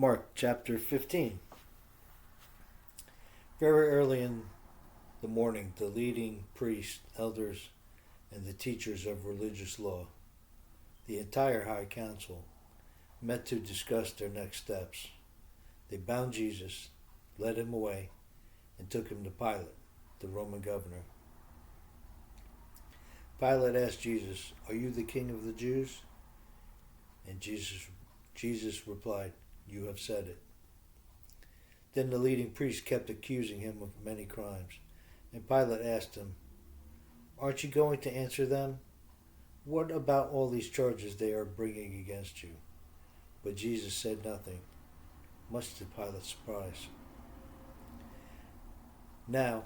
Mark chapter 15. Very early in the morning, the leading priests, elders, and the teachers of religious law, the entire high council, met to discuss their next steps. They bound Jesus, led him away, and took him to Pilate, the Roman governor. Pilate asked Jesus, "Are you the king of the Jews?" And Jesus replied, "You have said it." Then the leading priests kept accusing him of many crimes. And Pilate asked him, "Aren't you going to answer them? What about all these charges they are bringing against you?" But Jesus said nothing, much to Pilate's surprise. Now,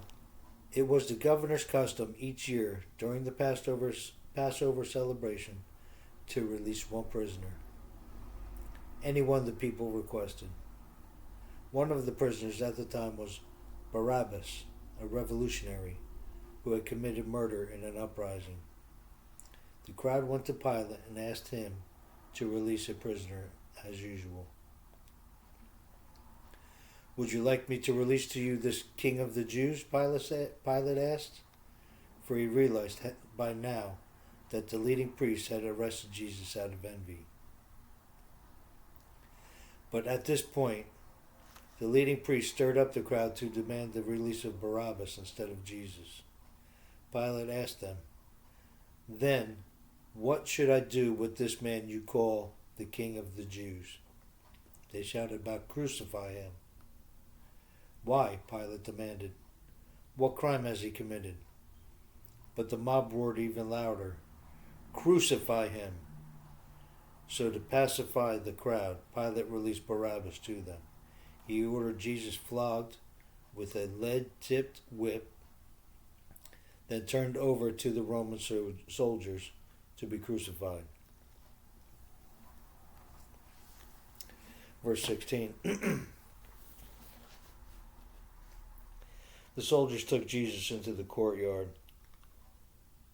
it was the governor's custom each year during the Passover celebration to release one prisoner, anyone the people requested. One of the prisoners at the time was Barabbas, a revolutionary who had committed murder in an uprising. The crowd went to Pilate and asked him to release a prisoner as usual. "Would you like me to release to you this king of the Jews?" Pilate asked, for he realized by now that the leading priests had arrested Jesus out of envy. But at this point, the leading priests stirred up the crowd to demand the release of Barabbas instead of Jesus. Pilate asked them, "Then, what should I do with this man you call the King of the Jews?" They shouted back, "Crucify him." "Why?" Pilate demanded. "What crime has he committed?" But the mob roared even louder, "Crucify him!" So to pacify the crowd, Pilate released Barabbas to them. He ordered Jesus flogged with a lead-tipped whip, then turned over to the Roman soldiers to be crucified. Verse 16. The soldiers took Jesus into the courtyard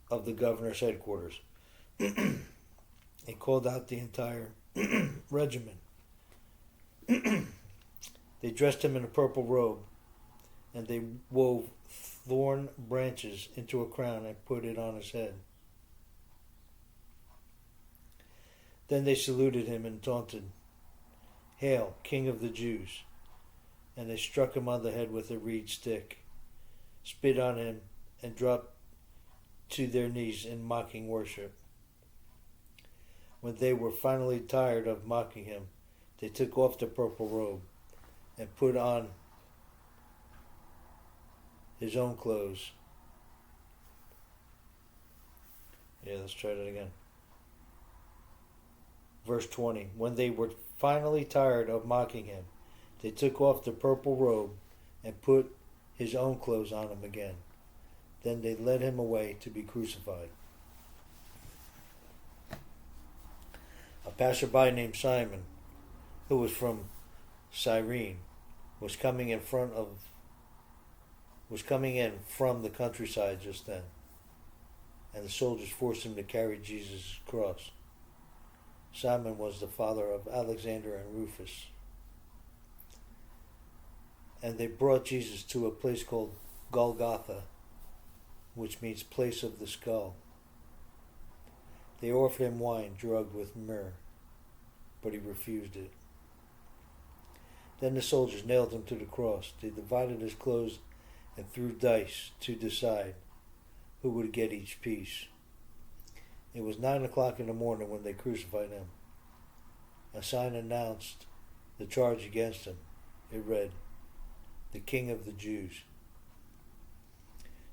of the governor's headquarters and called out the entire regiment. They dressed him in a purple robe, and they wove thorn branches into a crown and put it on his head. Then they saluted him and taunted, "Hail, King of the Jews!" And they struck him on the head with a reed stick, spit on him, and dropped to their knees in mocking worship. When they were finally tired of mocking him, they took off the purple robe and put on his own clothes. Let's try that again. Verse 20. When they were finally tired of mocking him, they took off the purple robe and put his own clothes on him again. Then they led him away to be crucified. A passerby named Simon, who was from Cyrene, was coming in from the countryside just then, and the soldiers forced him to carry Jesus' cross. Simon was the father of Alexander and Rufus. And they brought Jesus to a place called Golgotha, which means place of the skull. They offered him wine drugged with myrrh, but he refused it. Then the soldiers nailed him to the cross. They divided his clothes and threw dice to decide who would get each piece. It was 9 o'clock in the morning when they crucified him. A sign announced the charge against him. It read, "The King of the Jews."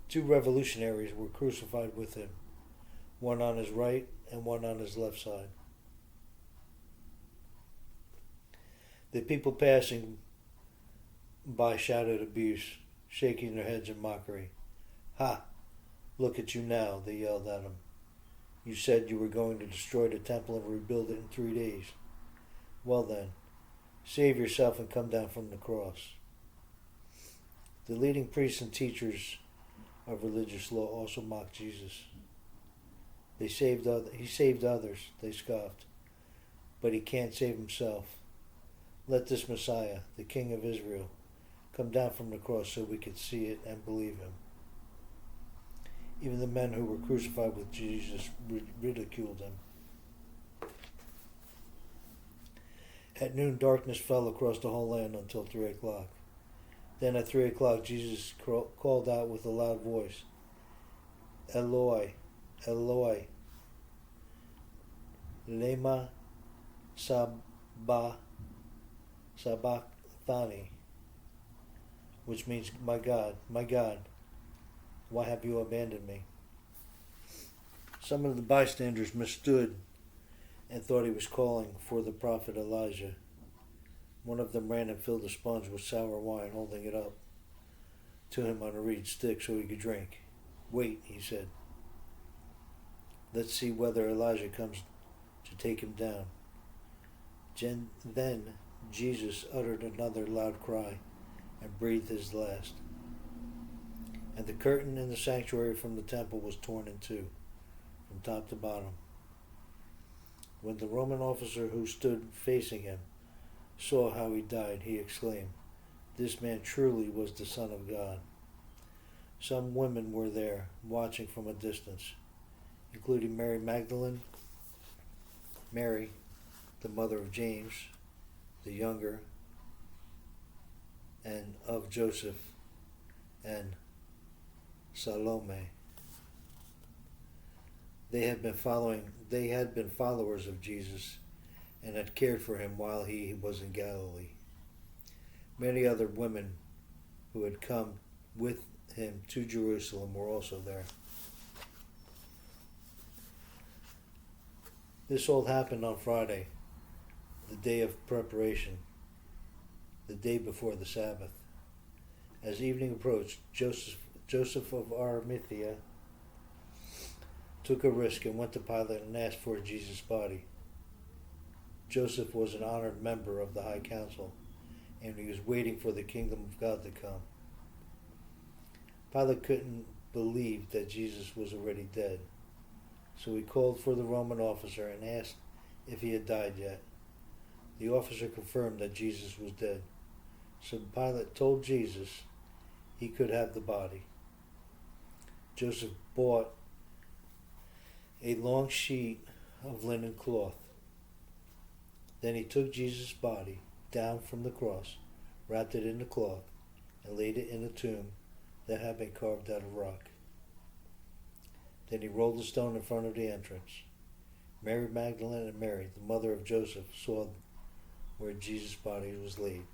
2 revolutionaries were crucified with him, one on his right and one on his left side. The people passing by shouted abuse, shaking their heads in mockery. "Ha! Look at you now," they yelled at him. "You said you were going to destroy the temple and rebuild it in 3 days. Well then, save yourself and come down from the cross." The leading priests and teachers of religious law also mocked Jesus. He saved others, they scoffed, but he can't save himself. Let this Messiah, the King of Israel, come down from the cross so we could see it and believe him. Even the men who were crucified with Jesus ridiculed him. At noon, darkness fell across the whole land until 3 o'clock. Then at 3 o'clock, Jesus called out with a loud voice, Eloi, Eloi, lema sabachthani, which means, my God, why have you abandoned me? Some of the bystanders mistood and thought he was calling for the prophet Elijah. One of them ran and filled a sponge with sour wine, holding it up to him on a reed stick so he could drink. Wait, he said. Let's see whether Elijah comes to take him down. Then Jesus uttered another loud cry and breathed his last. And the curtain in the sanctuary from the temple was torn in two, from top to bottom. When the Roman officer who stood facing him saw how he died, he exclaimed, "This man truly was the Son of God." Some women were there, watching from a distance, including Mary Magdalene, Mary, the mother of James, the younger, and of Joseph, and Salome. They had been followers of Jesus and had cared for him while he was in Galilee. Many other women who had come with him to Jerusalem were also there. This all happened on Friday, the day of preparation, the day before the Sabbath. As evening approached, Joseph of Arimathea took a risk and went to Pilate and asked for Jesus' body. Joseph was an honored member of the High Council, and he was waiting for the kingdom of God to come. Pilate couldn't believe that Jesus was already dead, so he called for the Roman officer and asked if he had died yet. The officer confirmed that Jesus was dead, so Pilate told Jesus he could have the body. Joseph bought a long sheet of linen cloth. Then he took Jesus' body down from the cross, wrapped it in the cloth, and laid it in a tomb that had been carved out of rock. Then he rolled the stone in front of the entrance. Mary Magdalene and Mary, the mother of Joseph, saw where Jesus' body was laid.